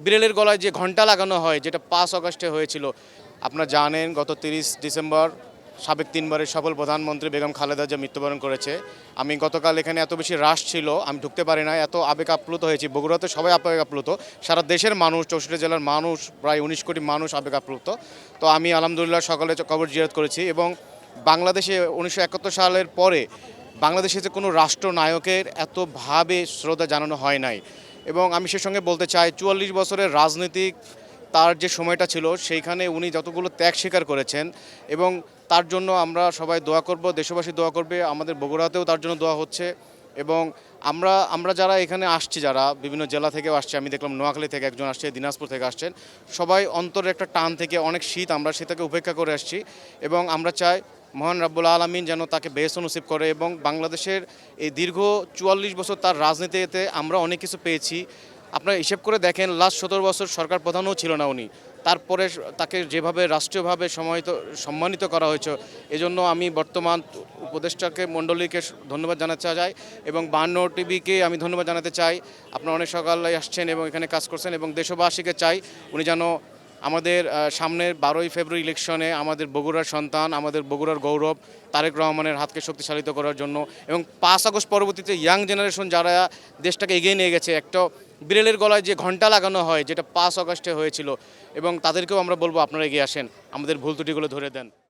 বিড়ালের গলায় যে ঘণ্টা লাগানো হয়, যেটা 5 আগস্টে হয়েছিল। আপনারা জানেন গত 30 ডিসেম্বর সাবেক 3বারের সফল প্রধানমন্ত্রী বেগম খালেদা জিয়া মৃত্যুবরণ করেছে। আমি গতকাল এখানে এত বেশি রাশ ছিল, আমি ঢুকতে পারি না, এত আবেগ আপ্লুত হয়েছি। বগুড়াতে সবাই আবেগ আপ্লুত, সারা দেশের মানুষ, 64 জেলার মানুষ, প্রায় 19 কোটি মানুষ আবেগ আপ্লুত। তো আমি আলহামদুলিল্লাহ সকালে কবর জিয়ারত করেছি এবং বাংলাদেশে 1971 সালের পরে বাংলাদেশে যে কোনো রাষ্ট্রনায়কের এতভাবে শ্রদ্ধা জানানো হয় নাই। এবং আমি সে সঙ্গে বলতে চাই 44 বছরের রাজনীতিক তার যে সময়টা ছিল সেইখানে উনি যতগুলো ত্যাগ স্বীকার করেছেন এবং তার জন্য আমরা সবাই দোয়া করব, দেশবাসী দোয়া করবে, আমাদের বগুড়াতেও তার জন্য দোয়া হচ্ছে। এবং আমরা আমরা যারা এখানে আসছি, যারা বিভিন্ন জেলা থেকেও আসছে, আমি দেখলাম নোয়াখালী থেকে একজন আসছে, দিনাজপুর থেকে আসছেন, সবাই অন্তরের একটা টান থেকে, অনেক শীত, আমরা সেটাকে উপেক্ষা করে আসছি এবং আমরা চাই মহান রাব্বুল আলামিন যেন তাকে বেহেশত নসিব করে। এবং বাংলাদেশের এই দীর্ঘ 44 বছর তার রাজনীতিতে আমরা অনেক কিছু পেয়েছি। আপনারা হিসেব করে দেখেন, লাস্ট 17 বছর সরকার প্রধানও ছিল না উনি, তারপরে তাকে যেভাবে রাষ্ট্রীয়ভাবে সম্মানিত করা হয়েছে, এজন্য আমি বর্তমান উপদেষ্টাকে মণ্ডলীকে ধন্যবাদ জানাতে চাই এবং 52 টিভিকে আমি ধন্যবাদ জানাতে চাই। আপনারা অনেক সকালে আসছেন এবং এখানে কাজ করছেন এবং দেশবাসীকে চাই উনি যেন আমাদের সামনের 12ই ফেব্রুয়ারি ইলেকশনে আমাদের বগুড়ার সন্তান, আমাদের বগুড়ার গৌরব তারেক রহমানের হাতকে শক্তিশালিত করার জন্য এবং 5 আগস্ট পরবর্তীতে ইয়াং জেনারেশন যারা দেশটাকে এগিয়ে নিয়ে গেছে, একটা বিড়ালের গলায় যে ঘণ্টা লাগানো হয়, যেটা 5 আগস্টে হয়েছিল, এবং তাদেরকেও আমরা বলবো আপনারা এগিয়ে আসেন, আমাদের ভুল ত্রুটিগুলো ধরে দেন।